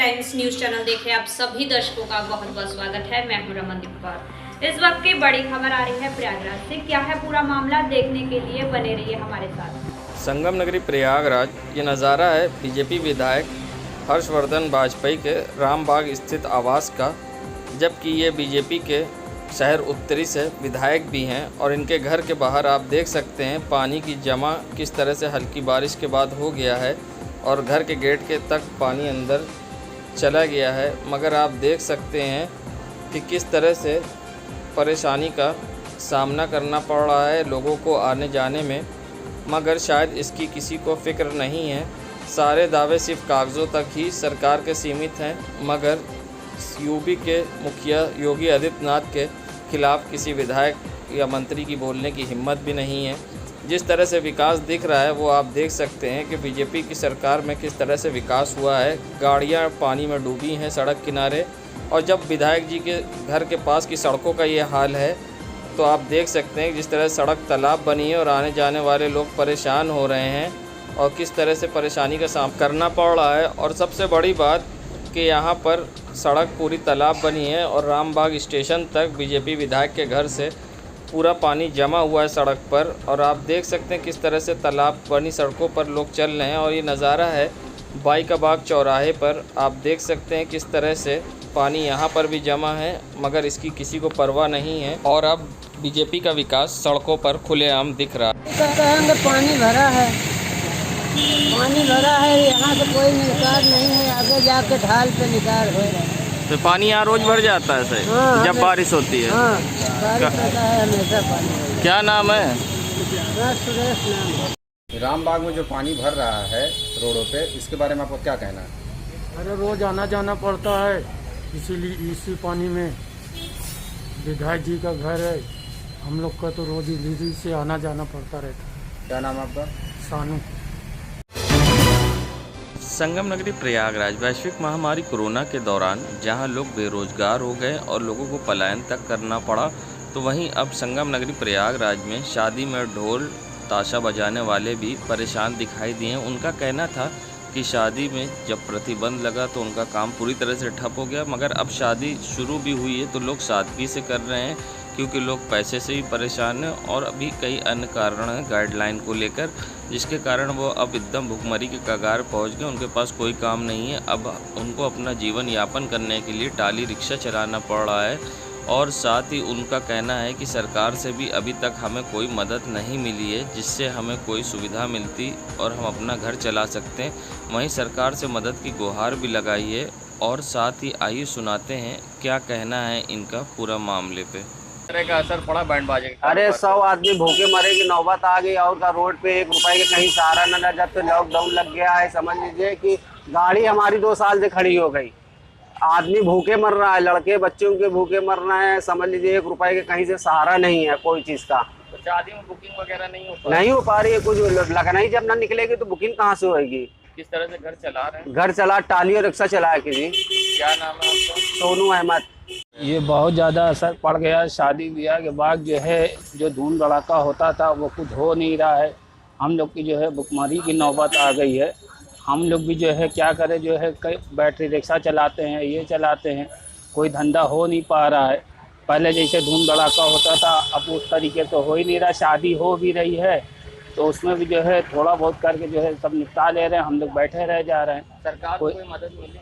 Times news channel देख रहे आप सभी दर्शकों का बहुत बहुत स्वागत है। मैं हूं रमनदीप कौर। इस वक्त की बड़ी खबर आ रही है प्रयागराज से। क्या है पूरा मामला, देखने के लिए बने रहिए हमारे साथ। संगम नगरी प्रयागराज ये नज़ारा है बीजेपी विधायक हर्षवर्धन वाजपेयी के रामबाग स्थित आवास का, जबकि ये बीजेपी के शहर उत्तरी से विधायक भी हैं और इनके घर के बाहर आप देख सकते हैं पानी की जमा किस तरह से हल्की बारिश के बाद हो गया है और घर के गेट के तक पानी अंदर चला गया है। मगर आप देख सकते हैं कि किस तरह से परेशानी का सामना करना पड़ रहा है लोगों को आने जाने में, मगर शायद इसकी किसी को फ़िक्र नहीं है। सारे दावे सिर्फ कागज़ों तक ही सरकार के सीमित हैं, मगर यूपी के मुखिया योगी आदित्यनाथ के खिलाफ़ किसी विधायक या मंत्री की बोलने की हिम्मत भी नहीं है। जिस तरह से विकास दिख रहा है वो आप देख सकते हैं कि बीजेपी की सरकार में किस तरह से विकास हुआ है। गाड़ियां पानी में डूबी हैं सड़क किनारे, और जब विधायक जी के घर के पास की सड़कों का ये हाल है तो आप देख सकते हैं जिस तरह सड़क तालाब बनी है और आने जाने वाले लोग परेशान हो रहे हैं और किस तरह से परेशानी का सामना करना पड़ रहा है। और सबसे बड़ी बात कि यहाँ पर सड़क पूरी तालाब बनी है और रामबाग स्टेशन तक बीजेपी विधायक के घर से पूरा पानी जमा हुआ है सड़क पर, और आप देख सकते हैं किस तरह से तालाब बनी सड़कों पर लोग चल रहे हैं। और ये नज़ारा है बाई का बाग चौराहे पर, आप देख सकते हैं किस तरह से पानी यहाँ पर भी जमा है, मगर इसकी किसी को परवाह नहीं है। और अब बीजेपी का विकास सड़कों पर खुलेआम दिख रहा है। पानी भरा है, यहाँ से कोई निकाल नहीं है, आगे जाके ढाल पे निकाल है। तो पानी यहाँ रोज भर जाता है सही? हाँ, जब बारिश होती है। हाँ, बारिश होता है हमेशा पानी। क्या नाम है? सुरेश नाम है। रामबाग में जो पानी भर रहा है रोडों पे, इसके बारे में आपको क्या कहना है? अरे रोज आना जाना पड़ता है, इसीलिए इसी पानी में विधायक जी का घर है, हम लोग का तो रोज इधर से आना जाना पड़ता रहता है। क्या नाम है आपका? सानू। संगम नगरी प्रयागराज वैश्विक महामारी कोरोना के दौरान जहां लोग बेरोजगार हो गए और लोगों को पलायन तक करना पड़ा, तो वहीं अब संगम नगरी प्रयागराज में शादी में ढोल ताशा बजाने वाले भी परेशान दिखाई दिए। उनका कहना था कि शादी में जब प्रतिबंध लगा तो उनका काम पूरी तरह से ठप हो गया, मगर अब शादी शुरू भी हुई है तो लोग सादगी से कर रहे हैं, क्योंकि लोग पैसे से भी परेशान हैं और अभी कई अन्य कारण हैं गाइडलाइन को लेकर, जिसके कारण वो अब एकदम भुखमरी के कगार पहुंच गए। उनके पास कोई काम नहीं है, अब उनको अपना जीवन यापन करने के लिए टाली रिक्शा चलाना पड़ रहा है। और साथ ही उनका कहना है कि सरकार से भी अभी तक हमें कोई मदद नहीं मिली है जिससे हमें कोई सुविधा मिलती और हम अपना घर चला सकते हैं। वहीं सरकार से मदद की गुहार भी लगाई है। और साथ ही आइए सुनाते हैं क्या कहना है इनका पूरा मामले पे। तरह का असर पड़ा बैंड बाजे का? अरे 100 आदमी भूखे मरे की नौबत आ गई और का रोड पे 1 रुपए के कहीं सहारा न जब तो लॉकडाउन लग गया है। समझ लीजिए कि गाड़ी हमारी 2 साल से खड़ी हो गई, आदमी भूखे मर रहा है, लड़के बच्चों के भूखे मर रहे हैं। समझ लीजिए 1 रुपए के कहीं से सहारा नहीं है कोई चीज का। तो शादी में बुकिंग वगैरह नहीं हो पा रही है, कुछ लगना ही जब ना निकलेगी तो बुकिंग कहाँ से होगी। किस तरह से घर चला रहे हैं? घर चला, टाली और रिक्शा चलाया किसी। क्या नाम है आपका? सोनू अहमद। ये बहुत ज़्यादा असर पड़ गया। शादी ब्याह के बाद जो है जो धूम धड़ाका होता था वो कुछ हो नहीं रहा है। हम लोग की जो है भुखमरी की नौबत आ गई है। हम लोग भी जो है क्या करें, जो है कई बैटरी रिक्शा चलाते हैं, ये चलाते हैं, कोई धंधा हो नहीं पा रहा है। पहले जैसे धूम धड़ाका होता था अब उस तरीके तो हो ही नहीं रहा। शादी हो भी रही है तो उसमें भी जो है थोड़ा बहुत करके जो है सब निपटा ले रहे हैं, हम लोग बैठे रह जा रहे हैं। सरकार को कोई मदद मिली?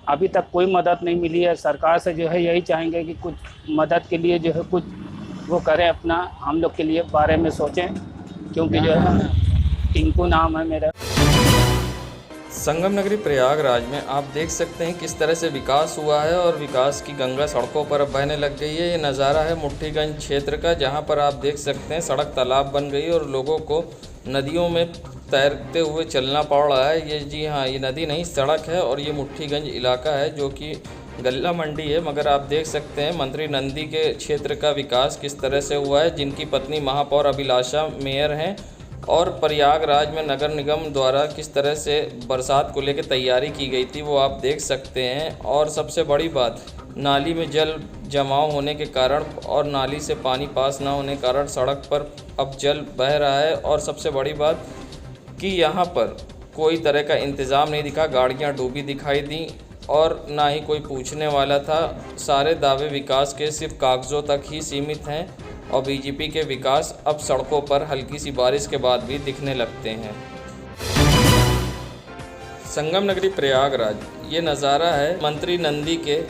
अभी तक कोई मदद नहीं मिली है। सरकार से जो है यही चाहेंगे कि कुछ मदद के लिए जो है कुछ वो करें, अपना हम लोग के लिए बारे में सोचें, क्योंकि जो है टिंकू नाम है मेरा। संगम नगरी प्रयागराज में आप देख सकते हैं किस तरह से विकास हुआ है और विकास की गंगा सड़कों पर अब बहने लग गई है। ये नज़ारा है मुट्ठीगंज क्षेत्र का, जहां पर आप देख सकते हैं सड़क तालाब बन गई और लोगों को नदियों में तैरते हुए चलना पड़ रहा है। ये जी हाँ, ये नदी नहीं सड़क है और ये मुट्ठीगंज इलाका है जो कि गल्ला मंडी है, मगर आप देख सकते हैं मंत्री नंदी के क्षेत्र का विकास किस तरह से हुआ है, जिनकी पत्नी महापौर अभिलाषा मेयर हैं। और प्रयागराज में नगर निगम द्वारा किस तरह से बरसात को लेकर तैयारी की गई थी वो आप देख सकते हैं। और सबसे बड़ी बात, नाली में जल जमाव होने के कारण और नाली से पानी पास ना होने के कारण सड़क पर अब जल बह रहा है। और सबसे बड़ी बात कि यहाँ पर कोई तरह का इंतज़ाम नहीं दिखा, गाड़ियाँ डूबी दिखाई दी। और ना ही कोई पूछने वाला था। सारे दावे विकास के सिर्फ कागज़ों तक ही सीमित हैं और बीजेपी के विकास अब सड़कों पर हल्की सी बारिश के बाद भी दिखने लगते हैं। संगम नगरी प्रयागराज, ये नज़ारा है मंत्री नंदी के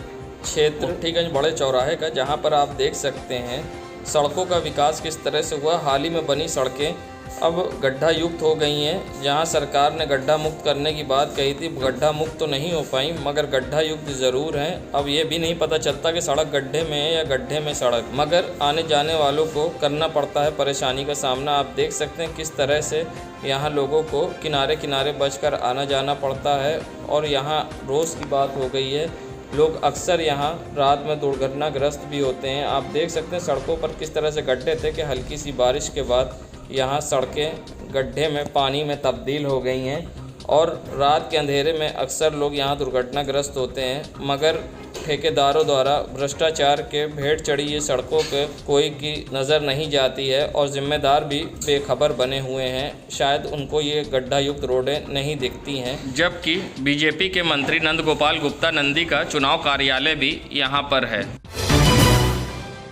क्षेत्र ठीकगंज बड़े चौराहे का, जहाँ पर आप देख सकते हैं सड़कों का विकास किस तरह से हुआ। हाल ही में बनी सड़कें अब गड्ढा युक्त हो गई हैं। जहां सरकार ने गड्ढा मुक्त करने की बात कही थी, गड्ढा मुक्त तो नहीं हो पाई मगर गड्ढा युक्त ज़रूर हैं। अब ये भी नहीं पता चलता कि सड़क गड्ढे में है या गड्ढे में सड़क, मगर आने जाने वालों को करना पड़ता है परेशानी का सामना। आप देख सकते हैं किस तरह से यहाँ लोगों को किनारे किनारे बचकर आना जाना पड़ता है। और यहाँ रोज़ की बात हो गई है, लोग अक्सर यहाँ रात में दुर्घटनाग्रस्त भी होते हैं। आप देख सकते हैं सड़कों पर किस तरह से गड्ढे थे कि हल्की सी बारिश के बाद यहाँ सड़कें गड्ढे में पानी में तब्दील हो गई हैं। और रात के अंधेरे में अक्सर लोग यहाँ दुर्घटनाग्रस्त होते हैं, मगर ठेकेदारों द्वारा भ्रष्टाचार के भेंट चढ़ी ये सड़कों पे कोई की नज़र नहीं जाती है और जिम्मेदार भी बेखबर बने हुए हैं। शायद उनको ये गड्ढा युक्त रोडें नहीं दिखती हैं। जबकि बीजेपी के मंत्री नंद गोपाल गुप्ता नंदी का चुनाव कार्यालय भी यहाँ पर है।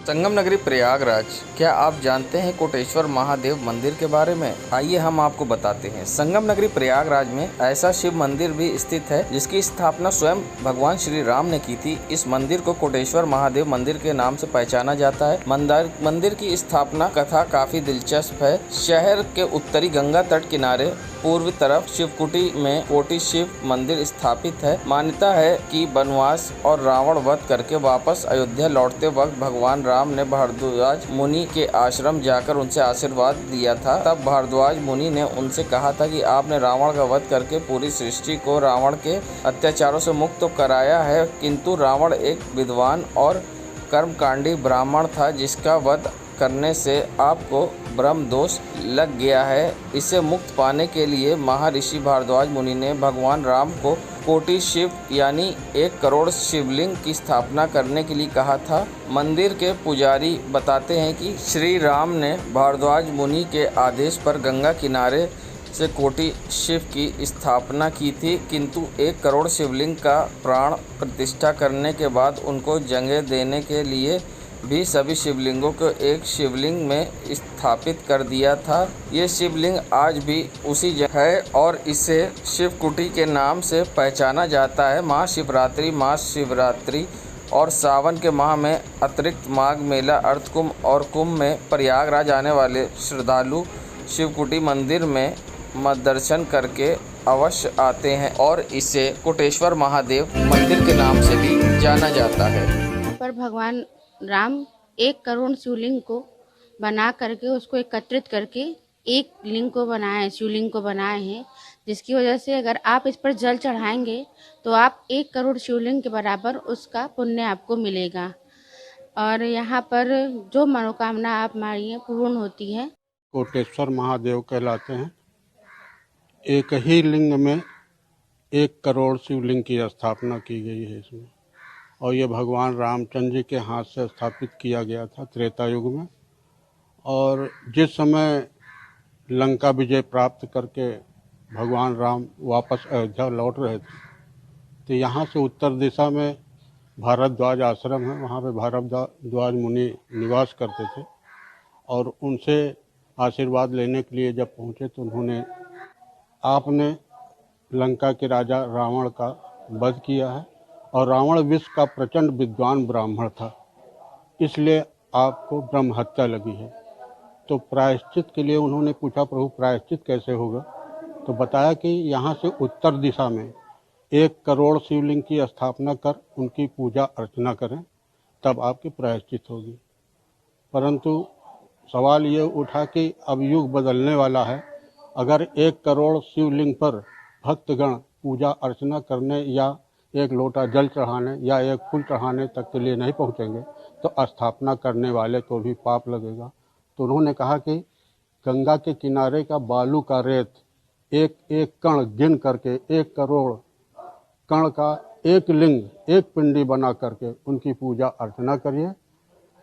संगम नगरी प्रयागराज, क्या आप जानते हैं कोटेश्वर महादेव मंदिर के बारे में? आइए हम आपको बताते हैं। संगम नगरी प्रयागराज में ऐसा शिव मंदिर भी स्थित है जिसकी स्थापना स्वयं भगवान श्री राम ने की थी। इस मंदिर को कोटेश्वर महादेव मंदिर के नाम से पहचाना जाता है। मंदिर की स्थापना कथा काफी दिलचस्प है। शहर के उत्तरी गंगा तट किनारे पूर्वी तरफ शिवकुटी में कोटि शिव मंदिर स्थापित है। मान्यता है कि वनवास और रावण वध करके वापस अयोध्या लौटते वक्त भगवान राम ने भारद्वाज मुनि के आश्रम जाकर उनसे आशीर्वाद लिया था। तब भारद्वाज मुनि ने उनसे कहा था कि आपने रावण का वध करके पूरी सृष्टि को रावण के अत्याचारों से मुक्त तो कराया है, किंतु रावण एक विद्वान और कर्मकांडी ब्राह्मण था जिसका वध करने से आपको ब्रह्म दोष लग गया है। इसे मुक्त पाने के लिए महर्षि भारद्वाज मुनि ने भगवान राम को कोटि शिव यानी 1 करोड़ शिवलिंग की स्थापना करने के लिए कहा था। मंदिर के पुजारी बताते हैं कि श्री राम ने भारद्वाज मुनि के आदेश पर गंगा किनारे से कोटि शिव की स्थापना की थी, किंतु 1 करोड़ शिवलिंग का प्राण प्रतिष्ठा करने के बाद उनको जगह देने के लिए भी सभी शिवलिंगों को एक शिवलिंग में स्थापित कर दिया था। ये शिवलिंग आज भी उसी जगह है और इसे शिवकुटी के नाम से पहचाना जाता है। महाशिवरात्रि और सावन के माह में अतिरिक्त माघ मेला, अर्धकुंभ और कुंभ में प्रयागराज आने वाले श्रद्धालु शिवकुटी मंदिर में दर्शन करके अवश्य आते हैं और इसे कोटेश्वर महादेव मंदिर के नाम से भी जाना जाता है। पर भगवान राम 1 करोड़ शिवलिंग को बना करके उसको एकत्रित करके एक लिंग को बनाए, शिवलिंग को बनाए हैं, जिसकी वजह से अगर आप इस पर जल चढ़ाएंगे तो आप 1 करोड़ शिवलिंग के बराबर उसका पुण्य आपको मिलेगा और यहाँ पर जो मनोकामना आप मांगिए पूर्ण होती है। कोटेश्वर महादेव कहलाते हैं। एक ही लिंग में 1 करोड़ शिवलिंग की स्थापना की गई है इसमें, और ये भगवान रामचंद्र जी के हाथ से स्थापित किया गया था त्रेता युग में। और जिस समय लंका विजय प्राप्त करके भगवान राम वापस अयोध्या लौट रहे थे, तो यहाँ से उत्तर दिशा में भारद्वाज आश्रम है, वहाँ पे भारद्वाज मुनि निवास करते थे। और उनसे आशीर्वाद लेने के लिए जब पहुँचे तो उन्होंने आपने लंका के राजा रावण का वध किया है और रावण विश्व का प्रचंड विद्वान ब्राह्मण था, इसलिए आपको ब्रह्म हत्या लगी है। तो प्रायश्चित के लिए उन्होंने पूछा, प्रभु प्रायश्चित कैसे होगा? तो बताया कि यहाँ से उत्तर दिशा में 1 करोड़ शिवलिंग की स्थापना कर उनकी पूजा अर्चना करें, तब आपकी प्रायश्चित होगी। परंतु सवाल ये उठा कि अब युग बदलने वाला है, अगर 1 करोड़ शिवलिंग पर भक्तगण पूजा अर्चना करने या 1 लोटा जल चढ़ाने या 1 फूल चढ़ाने तक के लिए नहीं पहुँचेंगे तो स्थापना करने वाले को भी पाप लगेगा। तो उन्होंने कहा कि गंगा के किनारे का बालू का रेत एक एक कण गिन करके 1 करोड़ कण का एक लिंग, एक पिंडी बना करके उनकी पूजा अर्चना करिए,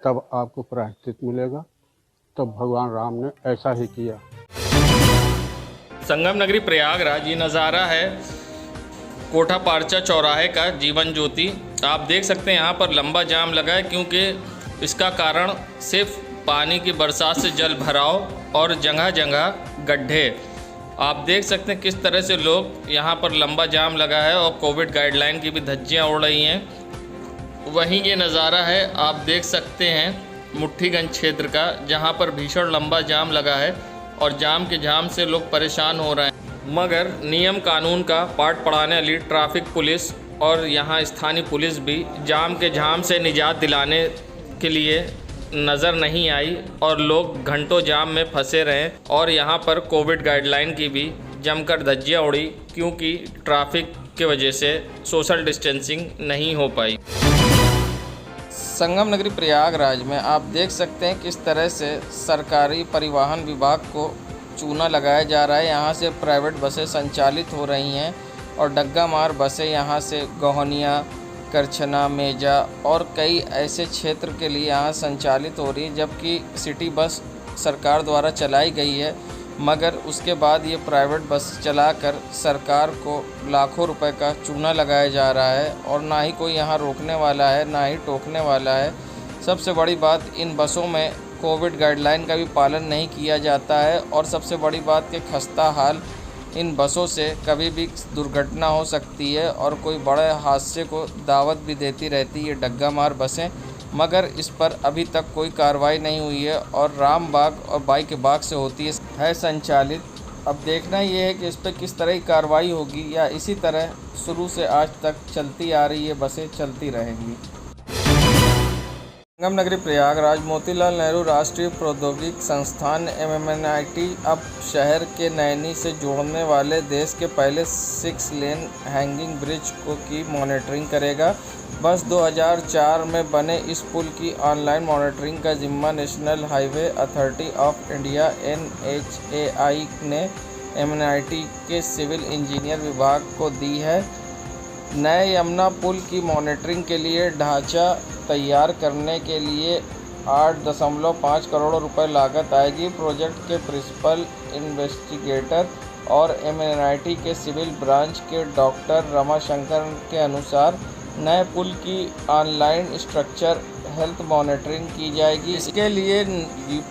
तब आपको प्रायश्चित मिलेगा। तब भगवान राम ने ऐसा ही किया। संगम नगरी प्रयागराज ये नज़ारा है कोठा पारचा चौराहे का जीवन ज्योति। आप देख सकते हैं यहाँ पर लंबा जाम लगा है, क्योंकि इसका कारण सिर्फ पानी की बरसात से जल भराव और जगह जगह गड्ढे। आप देख सकते हैं किस तरह से लोग यहाँ पर लंबा जाम लगा है और कोविड गाइडलाइन की भी धज्जियाँ उड़ रही हैं। वहीं ये नज़ारा है, आप देख सकते हैं मुट्ठीगंज क्षेत्र का, जहाँ पर भीषण लंबा जाम लगा है और जाम के जाम से लोग परेशान हो रहे हैं। मगर नियम कानून का पाठ पढ़ाने वाली ट्रैफिक पुलिस और यहाँ स्थानीय पुलिस भी जाम के जाम से निजात दिलाने के लिए नज़र नहीं आई और लोग घंटों जाम में फंसे रहे और यहाँ पर कोविड गाइडलाइन की भी जमकर धज्जियाँ उड़ी, क्योंकि ट्रैफिक के वजह से सोशल डिस्टेंसिंग नहीं हो पाई। संगम नगरी प्रयागराज में आप देख सकते हैं किस तरह से सरकारी परिवहन विभाग को चूना लगाया जा रहा है। यहाँ से प्राइवेट बसें संचालित हो रही हैं और डग्गा मार बसें यहाँ से गोहनिया, करछना, मेजा और कई ऐसे क्षेत्र के लिए यहाँ संचालित हो रही है, जबकि सिटी बस सरकार द्वारा चलाई गई है। मगर उसके बाद ये प्राइवेट बस चलाकर सरकार को लाखों रुपए का चूना लगाया जा रहा है और ना ही कोई यहाँ रोकने वाला है, ना ही टोकने वाला है। सबसे बड़ी बात, इन बसों में कोविड गाइडलाइन का भी पालन नहीं किया जाता है और सबसे बड़ी बात कि खस्ता हाल इन बसों से कभी भी दुर्घटना हो सकती है और कोई बड़े हादसे को दावत भी देती रहती है डग्गा मार बसें। मगर इस पर अभी तक कोई कार्रवाई नहीं हुई है और रामबाग और बाई के बाग से होती है संचालित। अब देखना ये है कि इस पर किस तरह की कार्रवाई होगी या इसी तरह शुरू से आज तक चलती आ रही है बसें चलती रहेंगी। संगम नगरी प्रयागराज मोतीलाल नेहरू राष्ट्रीय प्रौद्योगिकी संस्थान MNIT अब शहर के नैनी से जोड़ने वाले देश के पहले 6 लेन हैंगिंग ब्रिज की मॉनिटरिंग करेगा। बस 2004 में बने इस पुल की ऑनलाइन मॉनिटरिंग का जिम्मा national highway authority of India NHAI ने MNIT के सिविल इंजीनियर विभाग को दी है। नए यमुना पुल की मॉनिटरिंग के लिए ढांचा तैयार करने के लिए 8.5 करोड़ रुपए लागत आएगी। प्रोजेक्ट के प्रिंसिपल इन्वेस्टिगेटर और MNIT के सिविल ब्रांच के डॉक्टर रमाशंकर के अनुसार नए पुल की ऑनलाइन स्ट्रक्चर हेल्थ मॉनिटरिंग की जाएगी। इसके लिए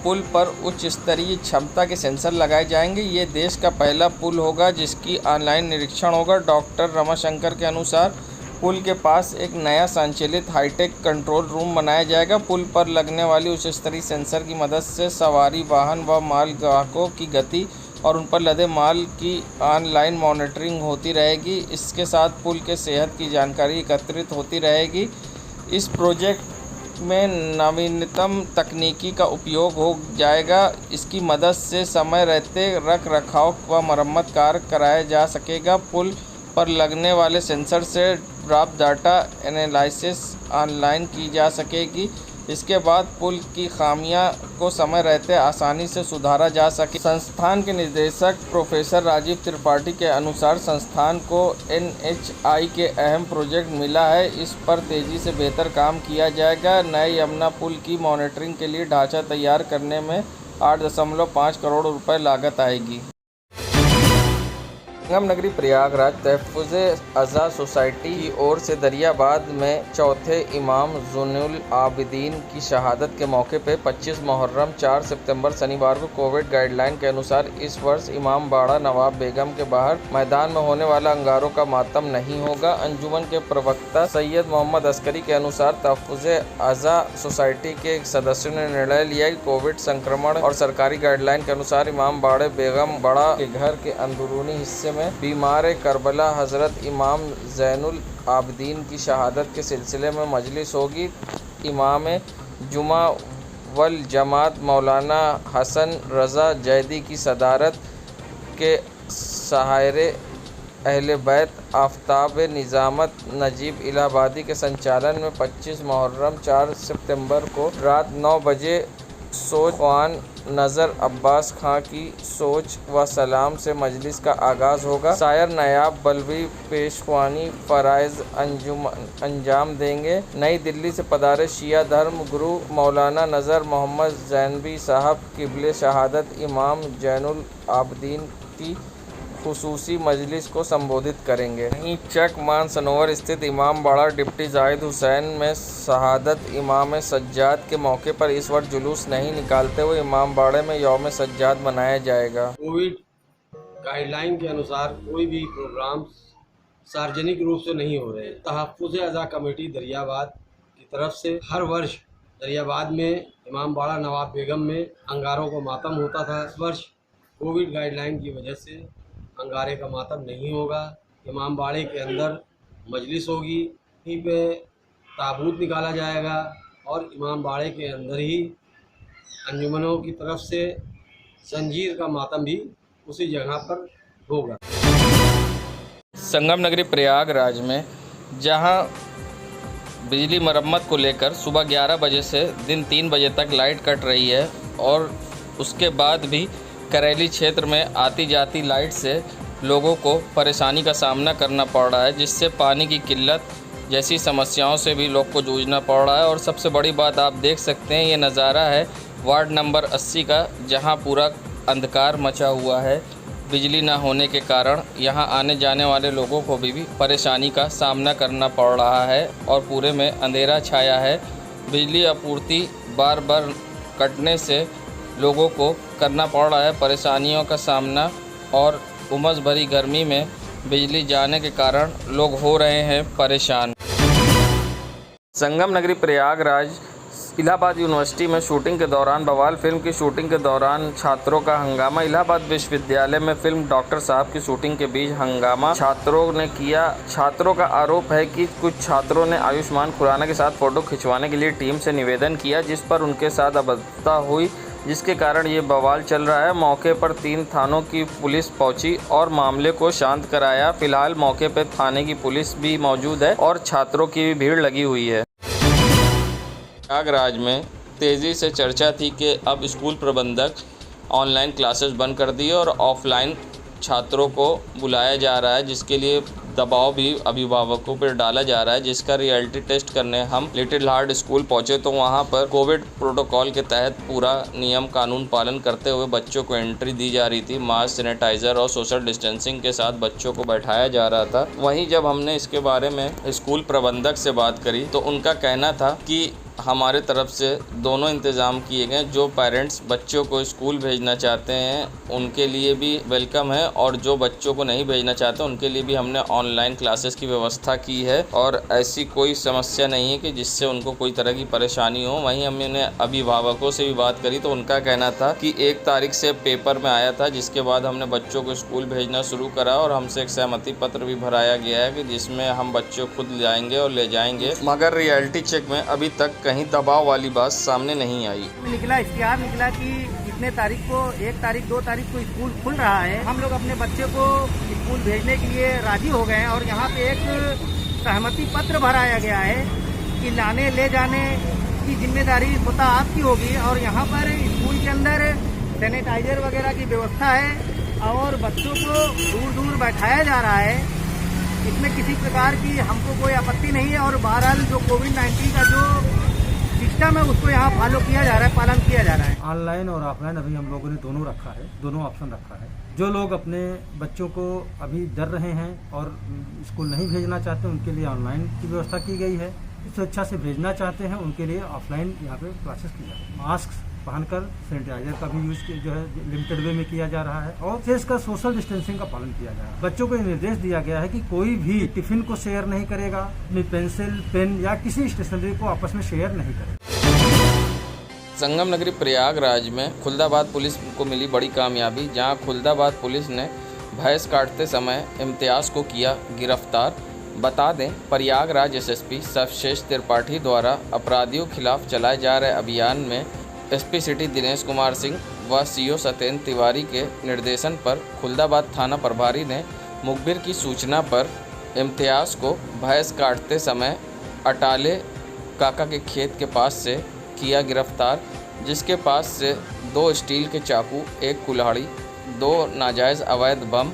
पुल पर उच्च स्तरीय क्षमता के सेंसर लगाए जाएंगे। ये देश का पहला पुल होगा जिसकी ऑनलाइन निरीक्षण होगा। डॉक्टर रमाशंकर के अनुसार पुल के पास एक नया संचालित हाईटेक कंट्रोल रूम बनाया जाएगा। पुल पर लगने वाली उच्च स्तरीय सेंसर की मदद से सवारी वाहन व माल ग्राहकों की गति और उन पर लदे माल की ऑनलाइन मॉनिटरिंग होती रहेगी। इसके साथ पुल के सेहत की जानकारी एकत्रित होती रहेगी। इस प्रोजेक्ट में नवीनतम तकनीकी का उपयोग हो जाएगा। इसकी मदद से समय रहते रख रखाव व मरम्मत कार्य कराया जा सकेगा। पुल पर लगने वाले सेंसर से प्राप्त डाटा एनालिसिस ऑनलाइन की जा सकेगी। इसके बाद पुल की खामियां को समय रहते आसानी से सुधारा जा सके। संस्थान के निदेशक प्रोफेसर राजीव त्रिपाठी के अनुसार संस्थान को NHAI के अहम प्रोजेक्ट मिला है, इस पर तेज़ी से बेहतर काम किया जाएगा। नए यमुना पुल की मॉनिटरिंग के लिए ढांचा तैयार करने में 8.5 करोड़ रुपए लागत आएगी। संगम नगरी प्रयागराज तहफ़्फ़ुज़े अज़ा सोसाइटी की ओर से दरियाबाद में चौथे इमाम ज़ुनुल आबिदीन की शहादत के मौके पर 25 मुहर्रम 4 सितंबर शनिवार को कोविड गाइडलाइन के अनुसार इस वर्ष इमाम बाड़ा नवाब बेगम के बाहर मैदान में होने वाला अंगारों का मातम नहीं होगा। अंजुमन के प्रवक्ता सैयद मोहम्मद अस्करी के अनुसार तहफ़्फ़ुज़े अज़ा सोसाइटी के सदस्यों ने निर्णय लिया कि कोविड संक्रमण और सरकारी गाइडलाइन के अनुसार इमाम बाड़े बेगम बड़ा के घर के अंदरूनी हिस्से में बीमार करबला हज़रत इमाम ज़ैनुल आबिदीन की शहादत के सिलसिले में मजलिस होगी। इमाम जुमा वल जमात मौलाना हसन रज़ा जैदी की सदारत के सहारे अहले बैत आफ्ताब निज़ामत नजीब इलाहाबादी के संचालन में 25 मुहर्रम 4 सितंबर को रात 9 बजे सोजवान नज़र अब्बास खां की सोच व सलाम से मजलिस का आगाज़ होगा। शायर नायाब बलवी पेशवानी फ़राइज़ अंजाम देंगे। नई दिल्ली से पधारे शिया धर्म गुरु मौलाना नज़र मोहम्मद ज़ैनबी साहब क़िबले शहादत इमाम ज़ैनुल आबिदीन की खुसूसी मजलिस को संबोधित करेंगे। वहीं चक मानसरोवर स्थित इमाम बाड़ा डिप्टी जाहिद हुसैन में शहादत इमाम सज्जाद के मौके पर इस वर्ष जुलूस नहीं निकालते हुए इमाम बाड़े में यौम सज्जाद मनाया जाएगा। कोविड गाइडलाइन के अनुसार कोई भी प्रोग्राम सार्वजनिक रूप से नहीं हो रहे। तहफ़्फ़ुज़ अज़ा कमेटी दरियाबाद की तरफ से हर वर्ष दरियाबाद में इमाम बाड़ा नवाब बेगम में अंगारों को मातम होता था। इस वर्ष कोविड गाइडलाइन की वजह से अंगारे का मातम नहीं होगा। इमाम बाड़े के अंदर मजलिस होगी, वहीं पे ताबूत निकाला जाएगा और इमाम बाड़े के अंदर ही अंजुमनों की तरफ से जंजीर का मातम भी उसी जगह पर होगा। संगम नगरी प्रयागराज में जहां बिजली मरम्मत को लेकर सुबह 11 बजे से दिन 3 बजे तक लाइट कट रही है और उसके बाद भी करेली क्षेत्र में आती जाती लाइट से लोगों को परेशानी का सामना करना पड़ रहा है, जिससे पानी की किल्लत जैसी समस्याओं से भी लोग को जूझना पड़ रहा है। और सबसे बड़ी बात आप देख सकते हैं, ये नज़ारा है वार्ड नंबर 80 का, जहां पूरा अंधकार मचा हुआ है। बिजली ना होने के कारण यहां आने जाने वाले लोगों को भी परेशानी का सामना करना पड़ रहा है और पूरे में अंधेरा छाया है। बिजली आपूर्ति बार बार कटने से लोगों को करना पड़ रहा है परेशानियों का सामना और उमस भरी गर्मी में बिजली जाने के कारण लोग हो रहे हैं परेशान। संगम नगरी प्रयागराज इलाहाबाद यूनिवर्सिटी में शूटिंग के दौरान बवाल। फिल्म की शूटिंग के दौरान छात्रों का हंगामा। इलाहाबाद विश्वविद्यालय में फिल्म डॉक्टर साहब की शूटिंग के बीच हंगामा छात्रों ने किया। छात्रों का आरोप है कि कुछ छात्रों ने आयुष्मान खुराना के साथ फ़ोटो खिंचवाने के लिए टीम से निवेदन किया, जिस पर उनके साथ अभद्रता हुई, जिसके कारण ये बवाल चल रहा है। मौके पर 3 थानों की पुलिस पहुंची और मामले को शांत कराया। फिलहाल मौके पर थाने की पुलिस भी मौजूद है और छात्रों की भी भीड़ लगी हुई है। प्रयागराज में तेज़ी से चर्चा थी कि अब स्कूल प्रबंधक ऑनलाइन क्लासेस बंद कर दिए और ऑफलाइन छात्रों को बुलाया जा रहा है, जिसके लिए दबाव भी अभिभावकों पर डाला जा रहा है, जिसका रियलिटी टेस्ट करने हम लिटिल हार्ट स्कूल पहुंचे तो वहां पर कोविड प्रोटोकॉल के तहत पूरा नियम कानून पालन करते हुए बच्चों को एंट्री दी जा रही थी। मास्क, सैनिटाइज़र और सोशल डिस्टेंसिंग के साथ बच्चों को बैठाया जा रहा था। वहीं जब हमने इसके बारे में स्कूल प्रबंधक से बात करी तो उनका कहना था कि हमारे तरफ से दोनों इंतज़ाम किए गए। जो पेरेंट्स बच्चों को स्कूल भेजना चाहते हैं उनके लिए भी वेलकम है और जो बच्चों को नहीं भेजना चाहते उनके लिए भी हमने ऑनलाइन क्लासेस की व्यवस्था की है और ऐसी कोई समस्या नहीं है कि जिससे उनको कोई तरह की परेशानी हो। वहीं हमने अभिभावकों से भी बात करी तो उनका कहना था कि 1 तारीख से पेपर में आया था, जिसके बाद हमने बच्चों को स्कूल भेजना शुरू करा और हमसे एक सहमति पत्र भी भराया गया है कि जिसमें हम बच्चों खुद जाएंगे और ले जाएंगे। मगर रियलिटी चेक में अभी तक कहीं दबाव वाली बात सामने नहीं आई। निकला इश्तिहार निकला कि इतने तारीख को 1 तारीख 2 तारीख को स्कूल खुल रहा है। हम लोग अपने बच्चे को स्कूल भेजने के लिए राजी हो गए हैं और यहाँ पे एक सहमति पत्र भराया गया है कि लाने ले जाने की जिम्मेदारी स्वतः आपकी होगी और यहाँ पर स्कूल के अंदर सैनिटाइजर वगैरह की व्यवस्था है और बच्चों को दूर दूर बैठाया जा रहा है। इसमें किसी प्रकार की हमको कोई आपत्ति नहीं है और बहरहाल जो कोविड-19 का जो सिस्टम है उसको यहाँ फॉलो किया जा रहा है, पालन किया जा रहा है। ऑनलाइन और ऑफलाइन अभी हम लोगों ने दोनों रखा है, दोनों ऑप्शन रखा है। जो लोग अपने बच्चों को अभी डर रहे हैं और स्कूल नहीं भेजना चाहते उनके लिए ऑनलाइन की व्यवस्था की गई है। स्वेच्छा से भेजना चाहते हैं उनके लिए ऑफलाइन यहाँ पे क्लासेस की जा रही है। मास्क पहनकर सैनिटाइजर का भी यूज जो है लिमिटेड वे में किया जा रहा है और विशेष का सोशल डिस्टेंसिंग का पालन किया जा रहा है। बच्चों को निर्देश दिया गया है कि कोई भी टिफिन को शेयर नहीं करेगा, अपनी पेंसिल, पेन या किसी स्टेशनरी को आपस में शेयर नहीं करेगा। संगम नगरी प्रयागराज में खुलदाबाद पुलिस को मिली बड़ी कामयाबी, जहां खुलदाबाद पुलिस ने भैंस काटते समय इम्तियाज़ को किया गिरफ्तार। बता दें, प्रयागराज एसएसपी सर्वश्रेष्ठ त्रिपाठी द्वारा अपराधियों के खिलाफ चलाए जा रहे अभियान में एसपी सिटी दिनेश कुमार सिंह व सीओ सत्येंद्र तिवारी के निर्देशन पर खुलदाबाद थाना प्रभारी ने मुखबिर की सूचना पर इम्तियाज़ को भैंस काटते समय अटाले काका के खेत के पास से किया गिरफ्तार, जिसके पास से 2 स्टील के चाकू, 1 कुल्हाड़ी, 2 नाजायज़ अवैध बम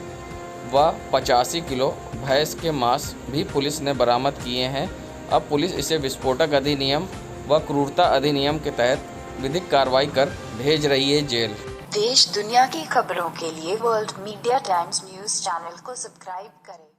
व 85 किलो भैंस के मांस भी पुलिस ने बरामद किए हैं। अब पुलिस इसे विस्फोटक अधिनियम व क्रूरता अधिनियम के तहत विधिक कार्रवाई कर भेज रही है जेल। देश दुनिया की खबरों के लिए world media times news channel को सब्सक्राइब करें।